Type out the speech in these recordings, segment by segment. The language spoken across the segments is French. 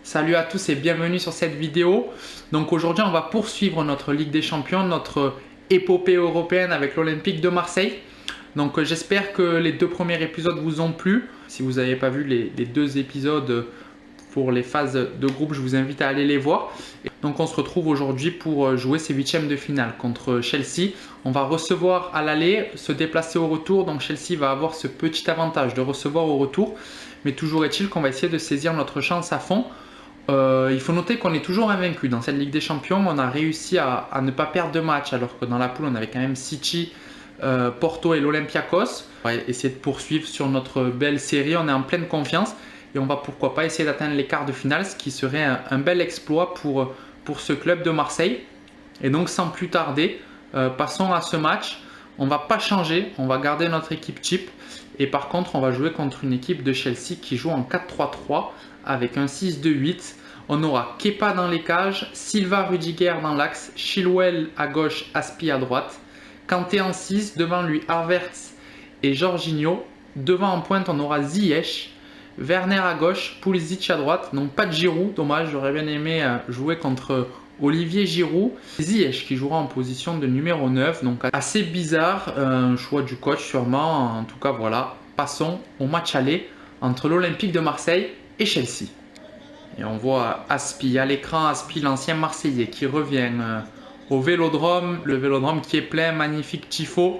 Salut à tous et bienvenue sur cette vidéo. Donc aujourd'hui on va poursuivre notre Ligue des Champions, notre épopée européenne avec l'Olympique de Marseille. Donc j'espère que les deux premiers épisodes vous ont plu. Si vous n'avez pas vu les deux épisodes pour les phases de groupe, je vous invite à aller les voir. Donc on se retrouve aujourd'hui pour jouer ces huitièmes de finale contre Chelsea. On va recevoir à l'aller, se déplacer au retour. Donc Chelsea va avoir ce petit avantage de recevoir au retour. Mais toujours est-il qu'on va essayer de saisir notre chance à fond. Il faut noter qu'on est toujours invaincu dans cette Ligue des Champions. On a réussi à ne pas perdre de match alors que dans la poule on avait quand même City, Porto et l'Olympiakos. On va essayer de poursuivre sur notre belle série. On est en pleine confiance et on va pourquoi pas essayer d'atteindre les quarts de finale, ce qui serait un bel exploit pour ce club de Marseille. Et donc sans plus tarder, passons à ce match. On ne va pas changer, on va garder notre équipe type. Et par contre, on va jouer contre une équipe de Chelsea qui joue en 4-3-3 avec un 6-2-8. On aura Kepa dans les cages, Silva, Rudiger dans l'axe, Chilwell à gauche, Aspi à droite. Kanté en 6, devant lui Havertz et Jorginho. Devant en pointe, on aura Ziyech, Werner à gauche, Pulisic à droite. Donc pas de Giroud, dommage, j'aurais bien aimé jouer contre Olivier Giroud. Ziyech qui jouera en position de numéro 9, donc assez bizarre, un choix du coach sûrement. En tout cas voilà, passons au match aller entre l'Olympique de Marseille et Chelsea. Et on voit Aspi à l'écran, Aspi l'ancien Marseillais qui revient au Vélodrome, le Vélodrome qui est plein, magnifique tifo.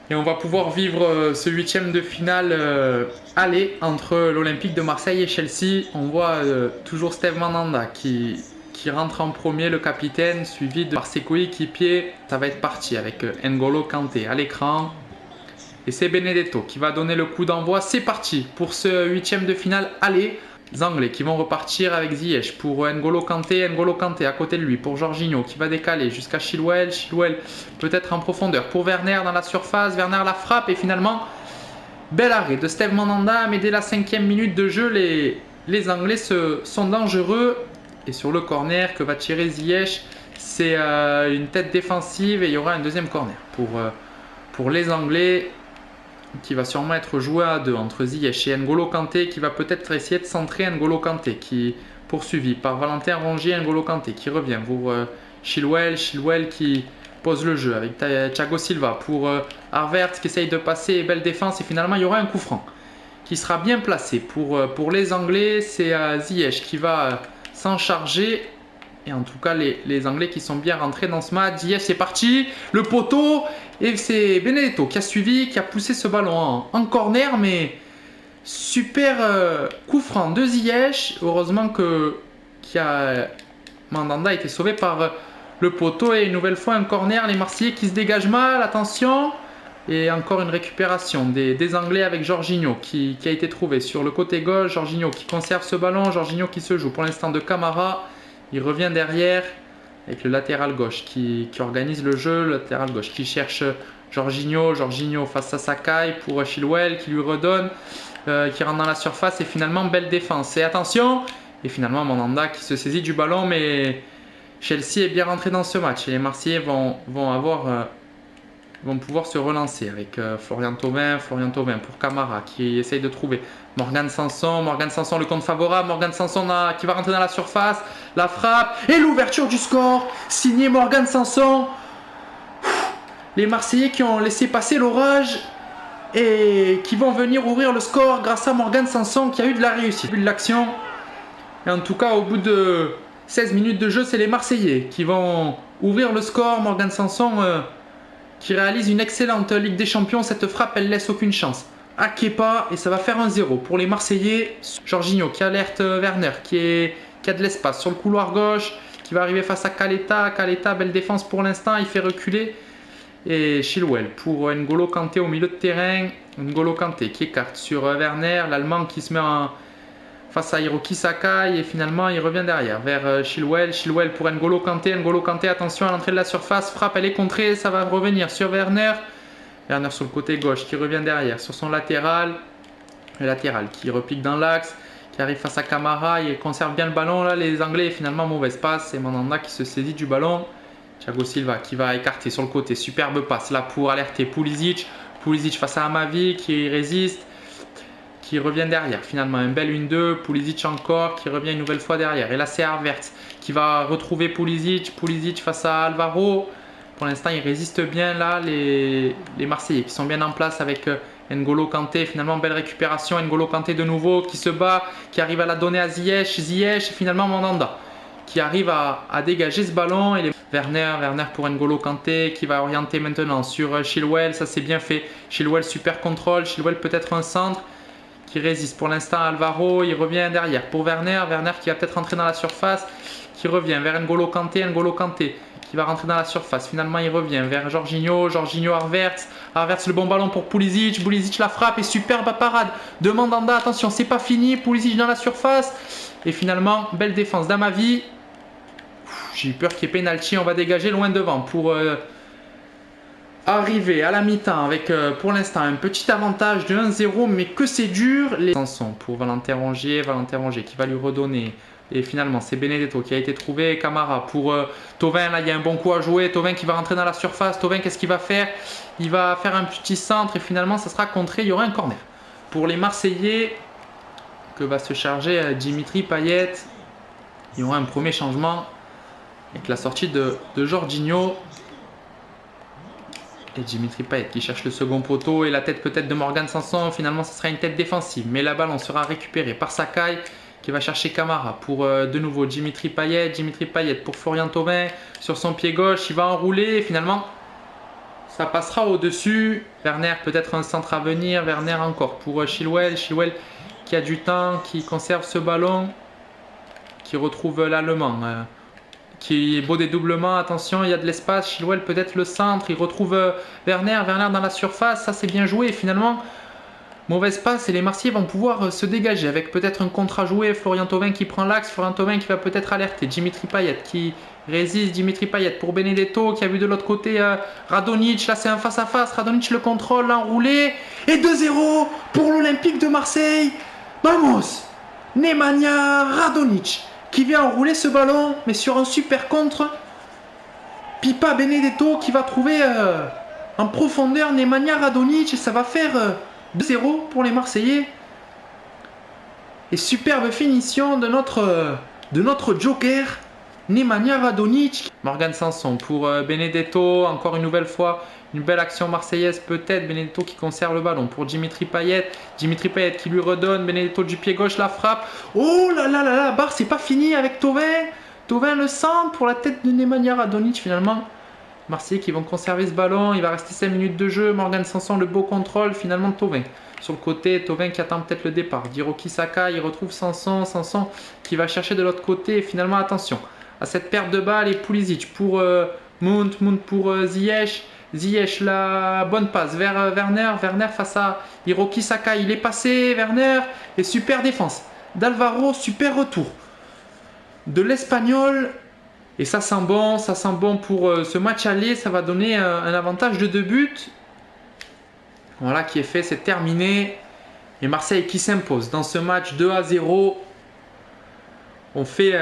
Et on va pouvoir vivre ce huitième de finale aller entre l'Olympique de Marseille et Chelsea. On voit toujours Steve Mandanda qui rentre en premier, le capitaine, suivi par ses coéquipiers. Ça va être parti avec N'Golo Kanté à l'écran. Et c'est Benedetto qui va donner le coup d'envoi. C'est parti pour ce huitième de finale aller. Les Anglais qui vont repartir avec Ziyech pour N'Golo Kanté à côté de lui pour Jorginho qui va décaler jusqu'à Chilwell. Chilwell peut-être en profondeur pour Werner dans la surface. Werner la frappe et finalement bel arrêt de Steve Mandanda. Mais dès la 5e minute de jeu, les Anglais sont dangereux. Et sur le corner que va tirer Ziyech, c'est une tête défensive et il y aura un deuxième corner pour les Anglais qui va sûrement être joué à deux entre Ziyech et N'Golo Kanté qui va peut-être essayer de centrer N'Golo Kanté qui poursuivi par Valentin Rongier. N'Golo Kanté qui revient pour Chilwell qui pose le jeu avec Thiago Silva pour Havertz qui essaye de passer, belle défense et finalement il y aura un coup franc qui sera bien placé pour les Anglais. C'est Ziyech qui va s'en charger. Et en tout cas, les Anglais qui sont bien rentrés dans ce match. Ziyech, c'est parti. Le poteau. Et c'est Benedetto qui a suivi, qui a poussé ce ballon en corner. Mais super coup franc de Ziyech. Heureusement que Mandanda a été sauvé par le poteau. Et une nouvelle fois, un corner. Les Marseillais qui se dégagent mal. Attention. Et encore une récupération des Anglais avec Jorginho qui a été trouvé sur le côté gauche. Jorginho qui conserve ce ballon. Jorginho qui se joue pour l'instant de Camara. Il revient derrière avec le latéral gauche qui organise le jeu. Le latéral gauche qui cherche Jorginho. Jorginho face à Sakai pour Chilwell qui lui redonne. Qui rentre dans la surface et finalement belle défense. Et attention. Et finalement Mandanda qui se saisit du ballon. Mais Chelsea est bien rentré dans ce match. Et les Marseillais vont pouvoir se relancer avec Florian Thauvin pour Camara qui essaye de trouver Morgan Sanson le compte favorable, Morgan Sanson qui va rentrer dans la surface, la frappe et l'ouverture du score, signé Morgan Sanson. Les Marseillais qui ont laissé passer l'orage et qui vont venir ouvrir le score grâce à Morgan Sanson qui a eu de la réussite, de l'action. Et en tout cas au bout de 16 minutes de jeu, c'est les Marseillais qui vont ouvrir le score. Morgan Sanson qui réalise une excellente Ligue des Champions. Cette frappe, elle laisse aucune chance à Kepa et ça va faire 1-0 pour les Marseillais. Jorginho qui alerte Werner qui a de l'espace sur le couloir gauche, qui va arriver face à Caleta, belle défense pour l'instant, il fait reculer. Et Chilwell pour N'Golo Kanté au milieu de terrain. N'Golo Kanté qui écarte sur Werner, l'Allemand qui se met face à Hiroki Sakai et finalement il revient derrière vers Chilwell pour N'Golo Kanté, attention à l'entrée de la surface, frappe, elle est contrée, ça va revenir sur Werner sur le côté gauche qui revient derrière sur son latéral, le latéral qui repique dans l'axe, qui arrive face à Camara, il conserve bien le ballon là, les Anglais finalement mauvaise passe, c'est Mandanda qui se saisit du ballon, Thiago Silva qui va écarter sur le côté, superbe passe là pour alerter Pulisic face à Amavi qui résiste, qui revient derrière. Finalement, un bel 1-2. Pulisic encore qui revient une nouvelle fois derrière. Et là, c'est Havertz qui va retrouver Pulisic. Pulisic face à Alvaro. Pour l'instant, ils résistent bien là, les Marseillais qui sont bien en place avec N'Golo Kanté. Finalement, belle récupération. N'Golo Kanté de nouveau qui se bat, qui arrive à la donner à Ziyech. Ziyech et finalement Mandanda qui arrive à dégager ce ballon. Et Werner pour N'Golo Kanté qui va orienter maintenant sur Chilwell. Ça, c'est bien fait. Chilwell, super contrôle. Chilwell peut-être un centre qui résiste. Pour l'instant, Alvaro, il revient derrière. Pour Werner qui va peut-être rentrer dans la surface, qui revient vers N'Golo Kanté. N'Golo Kanté qui va rentrer dans la surface. Finalement, il revient vers Jorginho, Havertz. Havertz, le bon ballon pour Pulisic. Pulisic la frappe et superbe parade de Mandanda. Attention, c'est pas fini. Pulisic dans la surface. Et finalement, belle défense d'Amavi. J'ai eu peur qu'il y ait pénalty. On va dégager loin devant pour arriver à la mi-temps avec pour l'instant un petit avantage de 1-0. Mais que c'est dur. Les chansons pour Valentin Rongier qui va lui redonner. Et finalement, c'est Benedetto qui a été trouvé. Camara pour Thauvin. Là, il y a un bon coup à jouer. Thauvin qui va rentrer dans la surface. Thauvin, qu'est-ce qu'il va faire? Il va faire un petit centre et finalement, ça sera contré. Il y aura un corner. Pour les Marseillais, que va se charger Dimitri Payet. Il y aura un premier changement avec la sortie de Jorginho. Et Dimitri Payet qui cherche le second poteau. Et la tête peut-être de Morgan Sanson. Finalement, ce sera une tête défensive. Mais la balle, on sera récupérée par Sakai, qui va chercher Camara pour de nouveau Dimitri Payet. Dimitri Payet pour Florian Thauvin sur son pied gauche. Il va enrouler et finalement ça passera au-dessus. Werner peut-être un centre à venir. Werner encore pour Chilwell. Chilwell qui a du temps, qui conserve ce ballon, qui retrouve l'Allemand. Qui est beau dédoublement. Attention, il y a de l'espace. Chilwell peut-être le centre. Il retrouve Werner. Werner dans la surface. Ça c'est bien joué. Et finalement, mauvaise passe et les Marseillais vont pouvoir se dégager avec peut-être un contre à jouer. Florian Thauvin qui prend l'axe. Florian Thauvin qui va peut-être alerter. Dimitri Payet qui résiste. Dimitri Payet pour Benedetto qui a vu de l'autre côté Radonjic. Là c'est un face-à-face. Radonjic le contrôle, l'enroulé. Et 2-0 pour l'Olympique de Marseille. Vamos! Nemanja Radonjic qui vient enrouler ce ballon. Mais sur un super contre. Pipa Benedetto qui va trouver en profondeur Nemanja Radonjic. Et ça va faire 2-0 pour les Marseillais. Et superbe finition de notre joker, Nemanja Radonjic. Morgan Sanson pour Benedetto. Encore une nouvelle fois, une belle action marseillaise peut-être. Benedetto qui conserve le ballon pour Dimitri Payet. Dimitri Payet qui lui redonne. Benedetto du pied gauche, la frappe. Oh là là là là, barre, c'est pas fini avec Thauvin. Thauvin le centre pour la tête de Nemanja Radonjic finalement. Marseillais qui vont conserver ce ballon. Il va rester 5 minutes de jeu. Morgan Sanson, le beau contrôle. Finalement, Thauvin. Sur le côté, Thauvin qui attend peut-être le départ. Hiroki Sakai, il retrouve Sanson. Sanson qui va chercher de l'autre côté. Et finalement, attention à cette perte de balle. Et Pulisic pour Mount pour Ziyech. Ziyech, la bonne passe vers Werner. Werner face à Hiroki Sakai. Il est passé, Werner. Et super défense d'Alvaro. Super retour de l'Espagnol. Et ça sent bon pour ce match aller. Ça va donner un avantage de 2 buts. Voilà qui est fait, c'est terminé. Et Marseille qui s'impose dans ce match 2-0. On fait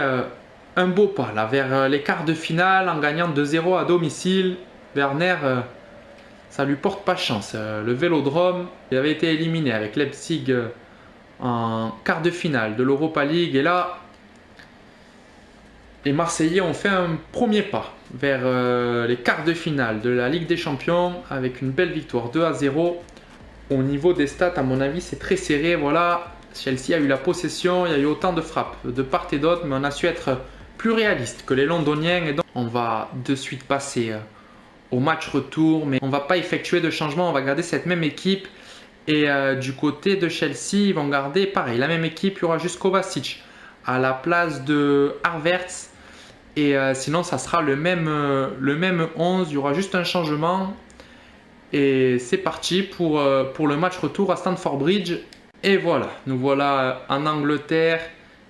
un beau pas là vers les quarts de finale en gagnant 2-0 à domicile. Werner, ça lui porte pas chance. Le Vélodrome, il avait été éliminé avec Leipzig en quart de finale de l'Europa League. Et là, les Marseillais ont fait un premier pas vers les quarts de finale de la Ligue des Champions avec une belle victoire 2-0. Au niveau des stats, à mon avis, c'est très serré. Voilà, Chelsea a eu la possession, il y a eu autant de frappes de part et d'autre, mais on a su être plus réaliste que les Londoniens. Et donc, on va de suite passer au match retour, mais on ne va pas effectuer de changement, on va garder cette même équipe. Et du côté de Chelsea, ils vont garder pareil, la même équipe. Il y aura juste Kovacic à la place de Havertz. Et sinon, ça sera le même 11. Il y aura juste un changement. Et c'est parti pour le match retour à Stamford Bridge. Et voilà, nous voilà en Angleterre.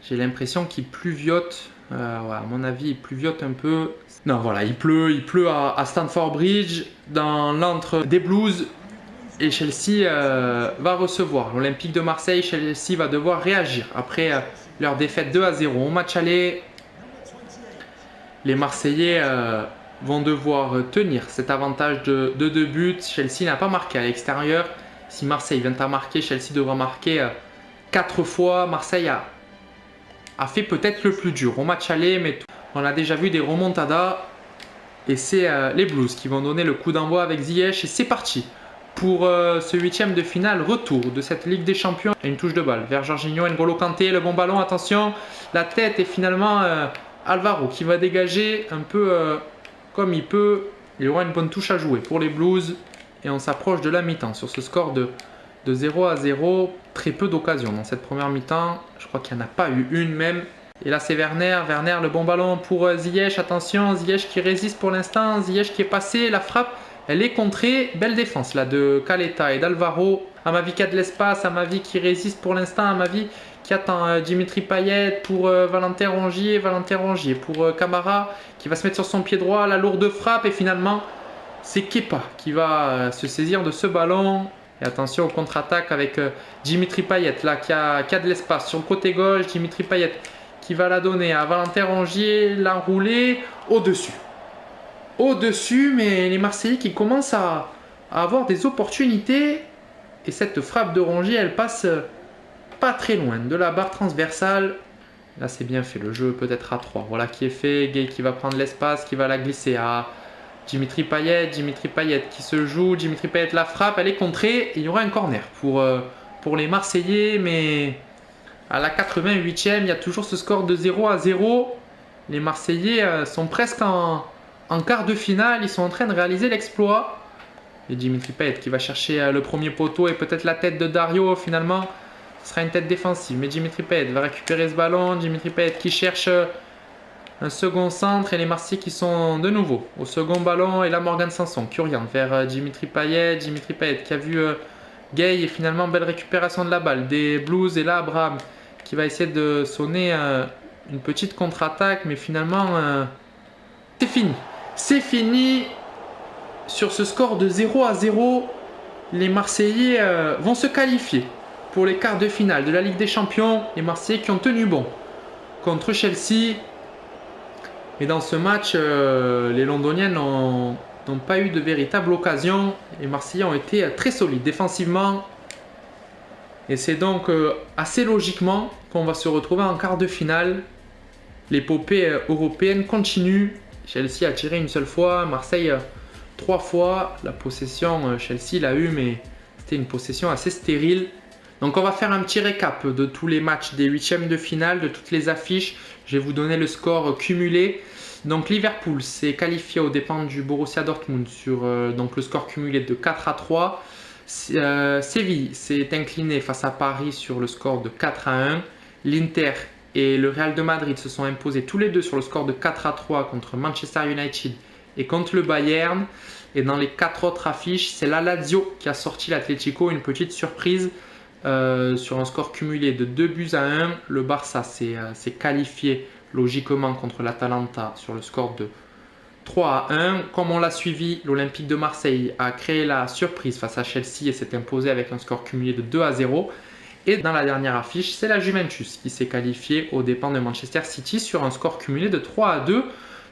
J'ai l'impression qu'il pluviote. Ouais, à mon avis, il pluviote un peu. Non, voilà, il pleut à Stamford Bridge, dans l'antre des Blues. Et Chelsea va recevoir l'Olympique de Marseille. Chelsea va devoir réagir après leur défaite 2-0 au match aller. Les Marseillais vont devoir tenir cet avantage de 2 buts. Chelsea n'a pas marqué à l'extérieur. Si Marseille vient à marquer, Chelsea devra marquer 4 fois. Marseille a fait peut-être le plus dur au match aller, mais on a déjà vu des remontadas. Et c'est les Blues qui vont donner le coup d'envoi avec Ziyech. Et c'est parti pour ce 8e de finale, retour de cette Ligue des Champions. Et une touche de balle vers Jorginho, N'Golo Kanté, le bon ballon, attention, la tête et finalement Alvaro qui va dégager un peu comme il peut. Il y aura une bonne touche à jouer pour les Blues et on s'approche de la mi-temps sur ce score de 0-0. Très peu d'occasions dans cette première mi-temps, je crois qu'il n'y en a pas eu une même. Et là c'est Werner, le bon ballon pour Ziyech, attention, Ziyech qui résiste pour l'instant, Ziyech qui est passé, la frappe, elle est contrée, belle défense là de Caleta et d'Alvaro. Amavi qui a de l'espace, Amavi qui résiste pour l'instant, Amavi qui attend Dimitri Payet pour Valentin Rongier pour Camara qui va se mettre sur son pied droit, la lourde frappe et finalement c'est Kepa qui va se saisir de ce ballon. Et attention au contre-attaque avec Dimitri Payet là qui a de l'espace sur le côté gauche, Dimitri Payet qui va la donner à Valentin Rongier, l'enrouler au-dessus. Au-dessus, mais les Marseillais qui commencent à avoir des opportunités. Et cette frappe de Rongier, elle passe pas très loin de la barre transversale. Là, c'est bien fait, le jeu peut être à 3. Voilà qui est fait. Gueye qui va prendre l'espace, qui va la glisser à Dimitri Payet. Dimitri Payet qui se joue. Dimitri Payet la frappe, elle est contrée. Et il y aura un corner pour les Marseillais, mais à la 88e, il y a toujours ce score de 0-0. Les Marseillais sont presque en quart de finale. Ils sont en train de réaliser l'exploit. Et Dimitri Payet qui va chercher le premier poteau et peut-être la tête de Dario. Finalement, ce sera une tête défensive. Mais Dimitri Payet va récupérer ce ballon. Dimitri Payet qui cherche un second centre. Et les Marseillais qui sont de nouveau au second ballon. Et là, Morgan Sanson qui oriente vers Dimitri Payet. Dimitri Payet qui a vu Gueye. Et finalement, belle récupération de la balle des Blues. Et là, Abraham qui va essayer de sonner une petite contre-attaque, mais finalement c'est fini. C'est fini. Sur ce score de 0-0, les Marseillais vont se qualifier pour les quarts de finale de la Ligue des Champions. Les Marseillais qui ont tenu bon contre Chelsea. Et dans ce match, les Londoniens n'ont pas eu de véritable occasion. Les Marseillais ont été très solides défensivement. Et c'est donc assez logiquement qu'on va se retrouver en quart de finale. L'épopée européenne continue. Chelsea a tiré une seule fois, Marseille 3 fois. La possession, Chelsea l'a eu, mais c'était une possession assez stérile. Donc on va faire un petit récap de tous les matchs des 8e de finale, de toutes les affiches. Je vais vous donner le score cumulé. Donc Liverpool s'est qualifié aux dépens du Borussia Dortmund sur donc le score cumulé de 4-3. Séville s'est incliné face à Paris sur le score de 4-1. L'Inter et le Real de Madrid se sont imposés tous les deux sur le score de 4-3 contre Manchester United et contre le Bayern. Et dans les 4 autres affiches, c'est la Lazio qui a sorti l'Atlético, une petite surprise sur un score cumulé de 2-1. Le Barça s'est qualifié logiquement contre l'Atalanta sur le score de 3-1. Comme on l'a suivi, l'Olympique de Marseille a créé la surprise face à Chelsea et s'est imposé avec un score cumulé de 2-0. Et dans la dernière affiche, c'est la Juventus qui s'est qualifiée aux dépens de Manchester City sur un score cumulé de 3-2.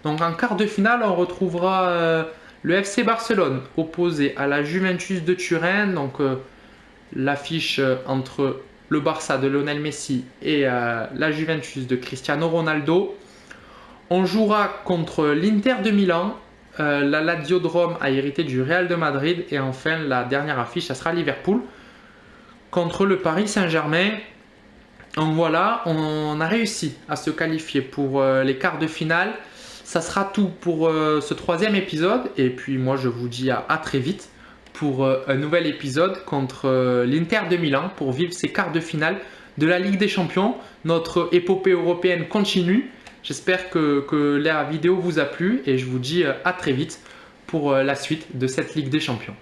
Donc en quart de finale, on retrouvera le FC Barcelone opposé à la Juventus de Turin. Donc l'affiche entre le Barça de Lionel Messi et la Juventus de Cristiano Ronaldo. On jouera contre l'Inter de Milan. La Lazio de Rome a hérité du Real de Madrid. Et enfin, la dernière affiche, ça sera Liverpool contre le Paris Saint-Germain. Donc voilà, on a réussi à se qualifier pour les quarts de finale. Ça sera tout pour ce 3e épisode. Et puis moi, je vous dis à très vite pour un nouvel épisode contre l'Inter de Milan pour vivre ces quarts de finale de la Ligue des Champions. Notre épopée européenne continue. J'espère que la vidéo vous a plu et je vous dis à très vite pour la suite de cette Ligue des Champions.